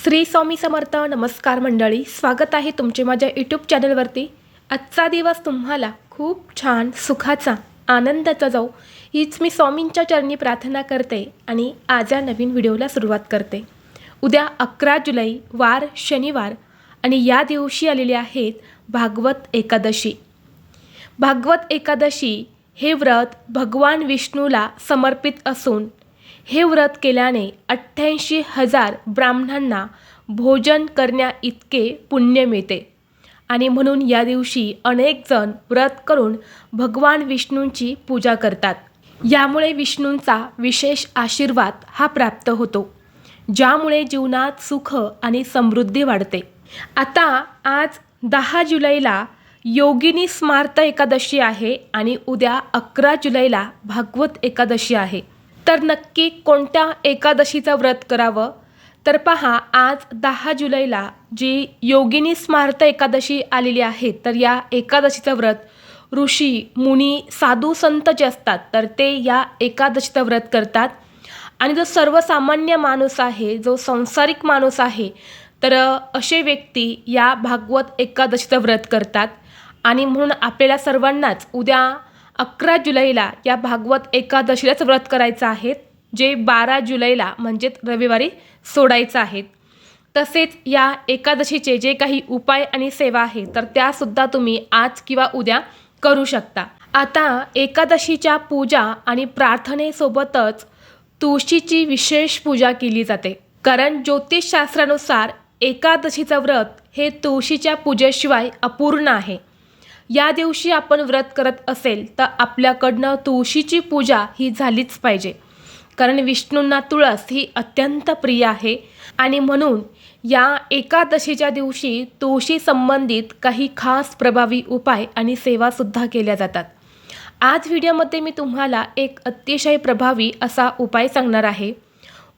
श्री स्वामी समर्थ. नमस्कार मंडळी, स्वागत आहे तुमचे माझ्या यूट्यूब चॅनलवरती. आजचा दिवस तुम्हाला खूप छान सुखाचा आनंदाचा जाऊ हीच मी स्वामींच्या चरणी प्रार्थना करते आणि आज या नवीन व्हिडिओला सुरुवात करते. उद्या 11 जुलै वार शनिवार आणि या दिवशी आलेले आहेत भागवत एकादशी. भागवत एकादशी हे व्रत भगवान विष्णूला समर्पित असून हे व्रत केल्याने 88,000 ब्राह्मणांना भोजन करण्या इतके पुण्य मिळते आणि म्हणून या दिवशी अनेक जण व्रत करून भगवान विष्णूंची पूजा करतात. यामुळे विष्णूंचा विशेष आशीर्वाद हा प्राप्त होतो, ज्यामुळे जीवनात सुख आणि समृद्धी वाढते. आता आज 10 जुलैला योगिनी स्मार्त एकादशी आहे आणि उद्या 11 जुलैला भागवत एकादशी आहे. तर नक्की कोणत्या एकादशीचं व्रत करावं तर पहा, आज 10 जुलैला जी योगिनी स्मार्त एकादशी आलेली आहे तर या एकादशीचं व्रत ऋषी मुनी साधू संत जे असतात तर ते या एकादशीचं व्रत करतात. आणि जो सर्वसामान्य माणूस आहे, जो संसारिक माणूस आहे, तर असे व्यक्ती या भागवत एकादशीचं व्रत करतात. आणि म्हणून आपल्याला सर्वांनाच उद्या 11 जुलैला या भागवत एकादशीलाच व्रत करायचं आहे, जे 12 जुलैला म्हणजेच रविवारी सोडायचं आहे. तसेच या एकादशीचे जे काही उपाय आणि सेवा आहे तर त्यासुद्धा तुम्ही आज किंवा उद्या करू शकता. आता एकादशीच्या पूजा आणि प्रार्थनेसोबतच तुळशीची विशेष पूजा केली जाते, कारण ज्योतिषशास्त्रानुसार एकादशीचं व्रत हे तुळशीच्या पूजेशिवाय अपूर्ण आहे. या दिवशी आपण व्रत करत असेल तर आपल्याकडनं तुळशीची पूजा ही झालीच पाहिजे, कारण विष्णूंना तुळस ही अत्यंत प्रिय आहे. आणि म्हणून या एकादशीच्या दिवशी तुळशी संबंधित काही खास प्रभावी उपाय आणि सेवासुद्धा केल्या जातात. आज व्हिडिओमध्ये मी तुम्हाला एक अतिशय प्रभावी असा उपाय सांगणार आहे.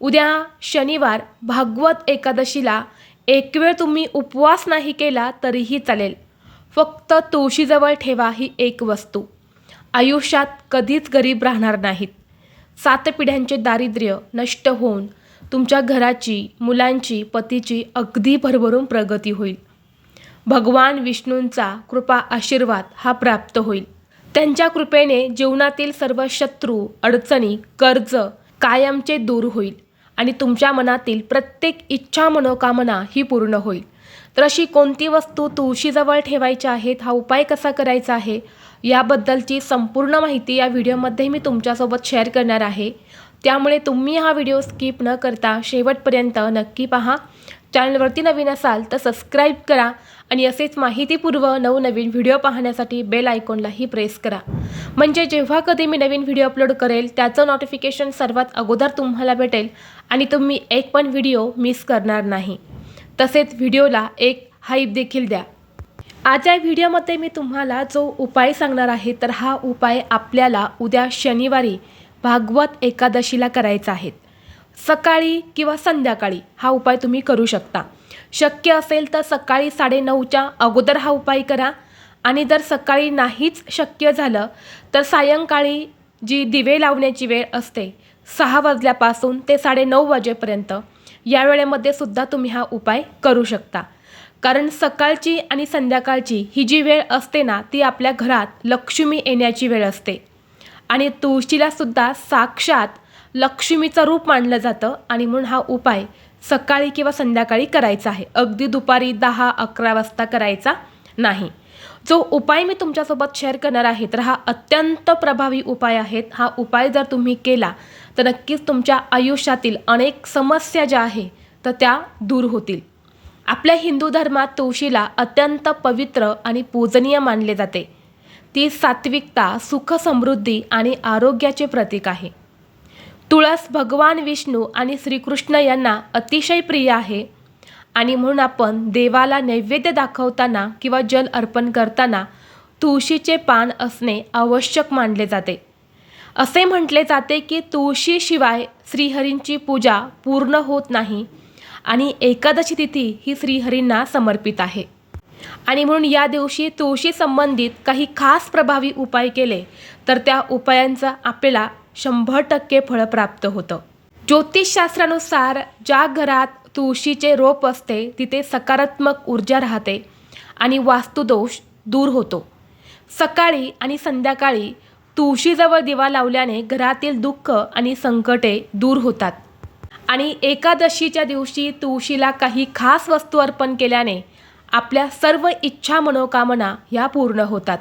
उद्या शनिवार भागवत एकादशीला एक वेळ तुम्ही उपवास नाही केला तरीही चालेल. फक्त तुळशीजवळ ठेवा ही एक वस्तू. आयुष्यात कधीच गरीब राहणार नाहीत. 7 पिढ्यांचे दारिद्र्य नष्ट होऊन तुमच्या घराची, मुलांची, पतीची अगदी भरभरून प्रगती होईल. भगवान विष्णूंचा कृपा आशीर्वाद हा प्राप्त होईल. त्यांच्या कृपेने जीवनातील सर्व शत्रू, अडचणी, कर्ज कायमचे दूर होईल आणि तुमच्या मनातील प्रत्येक इच्छा मनोकामना ही पूर्ण होईल. तर अशी कोणती वस्तू तुळशीजवळ ठेवायची आहेत, हा उपाय कसा करायचा आहे, याबद्दलची संपूर्ण माहिती या व्हिडिओमध्ये मी तुमच्यासोबत शेअर करणार आहे. त्यामुळे तुम्ही हा व्हिडिओ स्किप न करता शेवटपर्यंत नक्की पहा. चॅनलवरती नवीन असाल तर सबस्क्राईब करा आणि असेच माहितीपूर्व नवनवीन व्हिडिओ पाहण्यासाठी बेल आयकॉनलाही प्रेस करा, म्हणजे जेव्हा कधी मी नवीन व्हिडिओ अपलोड करेल त्याचं नोटिफिकेशन सर्वात अगोदर तुम्हाला भेटेल आणि तुम्ही एक पण व्हिडिओ मिस करणार नाही. तसेच व्हिडिओला एक हाईप देखील द्या. आज या व्हिडिओमध्ये मी तुम्हाला जो उपाय सांगणार आहे तर हा उपाय आपल्याला उद्या शनिवारी भागवत एकादशीला करायचा आहे. सकाळी किंवा संध्याकाळी हा उपाय तुम्ही करू शकता. शक्य असेल तर सकाळी 9:30च्या अगोदर हा उपाय करा आणि जर सकाळी नाहीच शक्य झालं तर सायंकाळी जी दिवे लावण्याची वेळ असते 6 वाजल्यापासून ते 9:30 वाजेपर्यंत या वेळेमध्ये सुद्धा तुम्ही हा उपाय करू शकता. कारण सकाळची आणि संध्याकाळची ही जी वेळ असते ना ती आपल्या घरात लक्ष्मी येण्याची वेळ असते आणि तुळशीला सुद्धा साक्षात लक्ष्मीचं रूप मानलं जातं आणि म्हणून हा उपाय सकाळी किंवा संध्याकाळी करायचा आहे. अगदी दुपारी 10-11 वाजता करायचा नाही. जो उपाय मी तुमच्यासोबत शेअर करणार आहे तर हा अत्यंत प्रभावी उपाय आहे. हा उपाय जर तुम्ही केला तर नक्कीच तुमच्या आयुष्यातील अनेक समस्या ज्या आहेत तर त्या दूर होतील. आपल्या हिंदू धर्मात तुळशीला अत्यंत पवित्र आणि पूजनीय मानले जाते. ती सात्विकता, सुख, समृद्धी आणि आरोग्याचे प्रतीक आहे. तुळस भगवान विष्णू आणि श्रीकृष्ण यांना अतिशय प्रिय आहे आणि म्हणून आपण देवाला नैवेद्य दाखवताना किंवा जल अर्पण करताना तुळशीचे पान असणे आवश्यक मानले जाते. असे म्हटले जाते की तुळशीशिवाय श्रीहरींची पूजा पूर्ण होत नाही आणि एकादशी तिथी ही श्रीहरींना समर्पित आहे. आणि म्हणून या दिवशी तुळशी संबंधित काही खास प्रभावी उपाय केले तर त्या उपायांचा आपल्याला 100% फळ प्राप्त होतं. ज्योतिषशास्त्रानुसार ज्या घरात तुळशीचे रोप असते तिथे सकारात्मक ऊर्जा राहते आणि वास्तुदोष दूर होतो. सकाळी आणि संध्याकाळी तुळशीजवळ दिवा लावल्याने घरातील दुःख आणि संकटे दूर होतात. आणि एकादशीच्या दिवशी तुळशीला काही खास वस्तू अर्पण केल्याने आपल्या सर्व इच्छा मनोकामना ह्या पूर्ण होतात.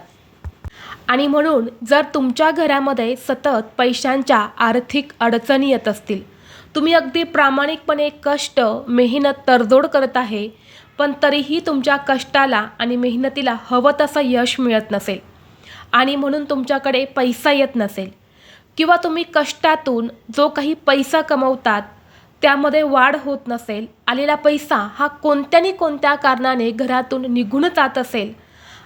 आणि म्हणून जर तुमच्या घरामध्ये सतत पैशांच्या आर्थिक अडचणी येत असतील, तुम्ही अगदी प्रामाणिकपणे कष्ट मेहनत तडजोड करत आहे, पण तरीही तुमच्या कष्टाला आणि मेहनतीला हवं तसं यश मिळत नसेल आणि म्हणून तुमच्याकडे पैसा येत नसेल, किंवा तुम्ही कष्टातून जो काही पैसा कमवतात त्यामध्ये वाढ होत नसेल, आलेला पैसा हा कोणत्या कारणाने घरातून निघून जात असेल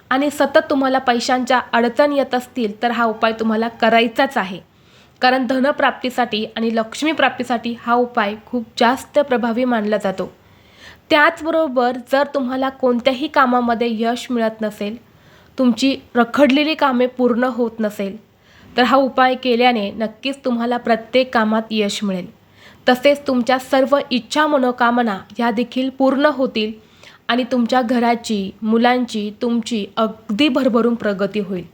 आणि सतत तुम्हाला पैशांच्या अडचणी येत असतील, तर हा उपाय तुम्हाला करायचाच आहे. कारण धनप्राप्तीसाठी आणि लक्ष्मीप्राप्तीसाठी हा उपाय खूप जास्त प्रभावी मानला जातो. त्याचबरोबर जर तुम्हाला कोणत्याही कामामध्ये यश मिळत नसेल, तुमची रखडलेली कामे पूर्ण होत नसेल, तर हा उपाय केल्याने नक्कीच तुम्हाला प्रत्येक कामात यश मिळेल. तसेच तुमच्या सर्व इच्छा मनोकामना ह्या देखील पूर्ण होतील आणि तुमच्या घराची, मुलांची, तुमची अगदी भरभरून प्रगती होईल.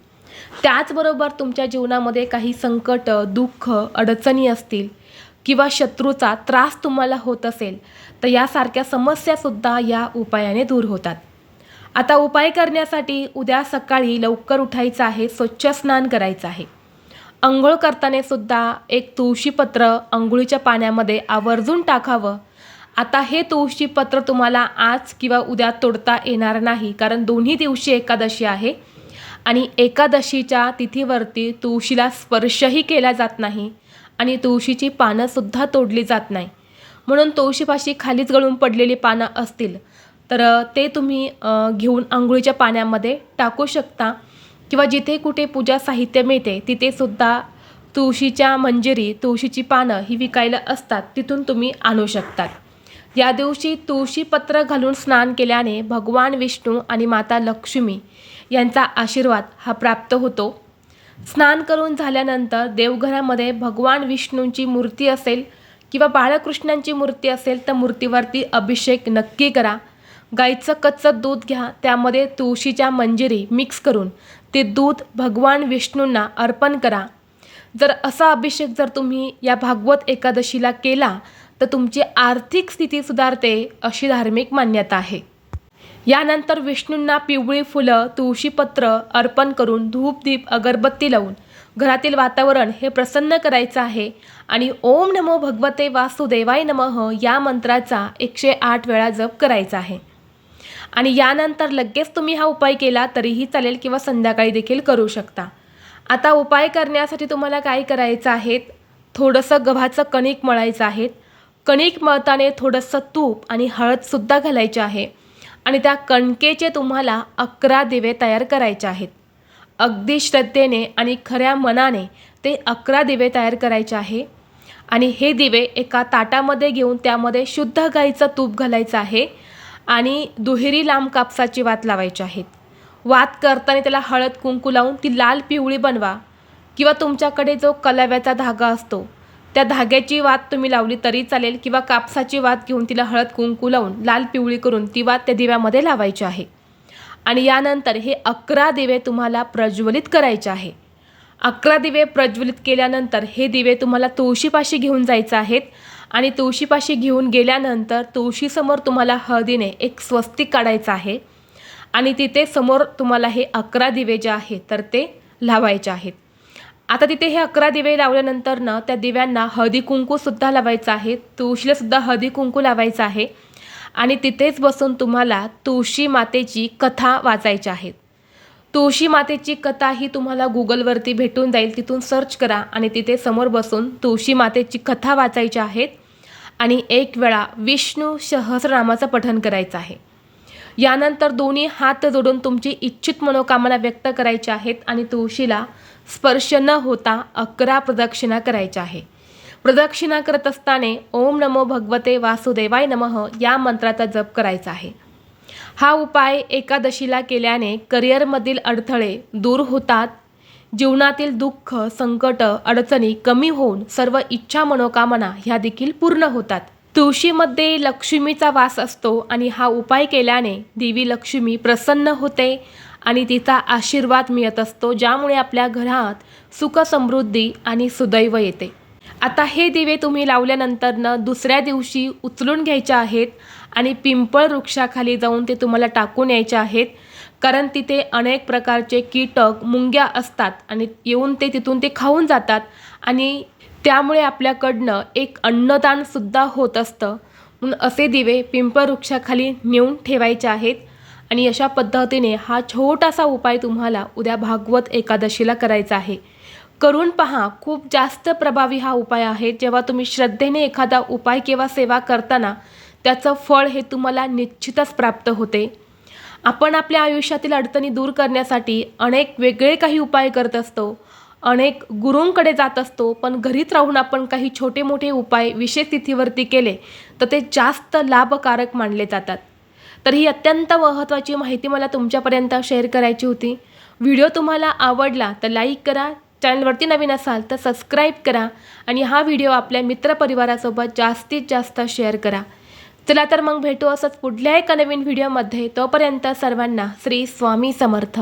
त्याचबरोबर तुमच्या जीवनामध्ये काही संकट, दुःख, अडचणी असतील किंवा शत्रूचा त्रास तुम्हाला होत असेल, तर यासारख्या समस्यासुद्धा या उपायाने दूर होतात. आता उपाय करण्यासाठी उद्या सकाळी लवकर उठायचं आहे, स्वच्छ स्नान करायचं आहे. अंघोळ करताना सुद्धा एक तुळशीपत्र अंघोळीच्या पाण्यामध्ये आवर्जून टाकावं. आता हे तुळशीपत्र तुम्हाला आज किंवा उद्या तोडता येणार नाही, कारण दोन्ही दिवशी एकादशी आहे आणि एकादशीच्या तिथीवरती तुळशीला स्पर्शही केला जात नाही आणि तुळशीची पानंसुद्धा तोडली जात नाही. म्हणून तुळशीपाशी खालीच गळून पडलेली पानं असतील तर ते तुम्ही घेऊन अंघोळीच्या पाण्यामध्ये टाकू शकता, किंवा जिथे कुठे पूजा साहित्य मिळते तिथे सुद्धा तुळशीच्या मंजिरी, तुळशीची पानं ही विकायला असतात, तिथून तुम्ही आणू शकतात. या दिवशी तुळशीपत्र घालून स्नान केल्याने भगवान विष्णू आणि माता लक्ष्मी यांचा आशीर्वाद हा प्राप्त होतो. स्नान करून झाल्यानंतर देवघरामध्ये भगवान विष्णूंची मूर्ती असेल किंवा बाळकृष्णांची मूर्ती असेल तर मूर्तीवरती अभिषेक नक्की करा. गाईचं कच्चं दूध घ्या, त्यामध्ये तुळशीच्या मंजिरी मिक्स करून ते दूध भगवान विष्णूंना अर्पण करा. जर असा अभिषेक जर तुम्ही या भागवत एकादशीला केला तर तुमची आर्थिक स्थिती सुधारते, अशी धार्मिक मान्यता आहे. यानंतर विष्णूंना पिवळी फुलं, तुळशीपत्र अर्पण करून धूप, दीप, अगरबत्ती लावून घरातील वातावरण हे प्रसन्न करायचं आहे आणि ओम नमो भगवते वासुदेवाय नमः या मंत्राचा 108 वेळा जप करायचा आहे. आणि यानंतर लगेच तुम्ही हा उपाय केला तरीही चालेल किंवा संध्याकाळी देखील करू शकता. आता उपाय करण्यासाठी तुम्हाला काय करायचं आहे, थोडंसं गव्हाचं कणिक मळायचं आहे. कणिक मळताना थोडंसं तूप आणि हळदसुद्धा घालायचे आहे आणि त्या कणकेचे तुम्हाला 11 दिवे तयार करायचे आहेत. अगदी श्रद्धेने आणि खऱ्या मनाने ते 11 दिवे तयार करायचे आहे. आणि हे दिवे एका ताटामध्ये घेऊन त्यामध्ये शुद्ध गाईचं तूप घालायचं आहे आणि दुहेरी लांब कापसाची वात लावायची आहेत. वात करताना त्याला हळद कुंकू लावून ती लाल पिवळी बनवा, किंवा तुमच्याकडे जो कलाव्याचा धागा असतो त्या धाग्याची वात तुम्ही लावली तरी चालेल, किंवा कापसाची वात घेऊन तिला हळद कुंकू लावून लाल पिवळी करून ती वात त्या दिव्यामध्ये लावायची आहे. आणि यानंतर हे 11 दिवे तुम्हाला प्रज्वलित करायचे आहे. 11 दिवे प्रज्वलित केल्यानंतर हे दिवे तुम्हाला तुळशीपाशी घेऊन जायचे आहेत आणि तुळशीपाशी घेऊन गेल्यानंतर तुळशीसमोर तुम्हाला हळदीने एक स्वस्तिक काढायचं आहे आणि तिथे समोर तुम्हाला हे 11 दिवे जे आहेत तर ते लावायचे आहेत. आता तिथे हे 11 दिवे लावल्यानंतर ना त्या दिव्यांना हळदी कुंकूसुद्धा लावायचं आहे, तुळशीलासुद्धा हळदी कुंकू लावायचं आहे आणि तिथेच बसून तुम्हाला तुळशी मातेची कथा वाचायची आहे. तुळशी मातेची कथा ही तुम्हाला गुगलवरती भेटून जाईल, तिथून सर्च करा आणि तिथे समोर बसून तुळशी मातेची कथा वाचायची आहेत आणि 1 वेळा विष्णू सहस्रनामाचं पठण करायचं आहे. यानंतर दोन्ही हात जोडून तुमची इच्छित मनोकामना व्यक्त करायची आहेत आणि तुळशीला स्पर्श न होता 11 प्रदक्षिणा करायच्या आहे. प्रदक्षिणा करत असताना ओम नमो भगवते वासुदेवाय नमः या मंत्राचा जप करायचा आहे. हा उपाय एकादशीला केल्याने करिअरमधील अडथळे दूर होतात, जीवनातील दुःख, संकट, अडचणी कमी होऊन सर्व इच्छा मनोकामना ह्या देखील पूर्ण होतात. तुळशीमध्ये लक्ष्मीचा वास असतो आणि हा उपाय केल्याने देवी लक्ष्मी प्रसन्न होते आणि तिचा आशीर्वाद मिळत असतो, ज्यामुळे आपल्या घरात सुख समृद्धी आणि सुदैव येते. आता हे दिवे तुम्ही लावल्यानंतर दुसऱ्या दिवशी उचलून घ्यायचे आहेत आणि पिंपळ वृक्षाखाली जाऊन ते तुम्हाला टाकून यायचे आहेत, कारण तिथे अनेक प्रकारचे कीटक मुंग्या असतात आणि येऊन ते तिथून ते खाऊन जातात आणि त्यामुळे आपल्याकडनं एक अन्नदानसुद्धा होत असतं. म्हणून असे दिवे पिंपळ वृक्षाखाली नेऊन ठेवायचे आहेत आणि अशा पद्धतीने हा छोटासा उपाय तुम्हाला उद्या भागवत एकादशीला करायचा आहे. करून पहा, खूप जास्त प्रभावी हा उपाय आहे. जेव्हा तुम्ही श्रद्धेने एखादा उपाय किंवा सेवा करताना त्याचं फळ हे तुम्हाला निश्चितच प्राप्त होते. आपण आपल्या आयुष्यातील अडचणी दूर करण्यासाठी अनेक वेगळे काही उपाय करत असतो, अनेक गुरूंकडे जात असतो, पण घरीच राहून आपण काही छोटे मोठे उपाय विशेष तिथीवरती केले तर ते जास्त लाभकारक मानले जातात. तर ही अत्यंत महत्त्वाची माहिती मला तुमच्यापर्यंत शेअर करायची होती. व्हिडिओ तुम्हाला आवडला तर लाईक करा, चॅनलवरती नवीन असाल तर सबस्क्राईब करा आणि हा व्हिडिओ आपल्या मित्रपरिवारासोबत जास्तीत जास्त शेअर करा. चला तर मग भेटू असंच पुढल्या एका नवीन व्हिडिओमध्ये. तोपर्यंत सर्वांना श्री स्वामी समर्थ.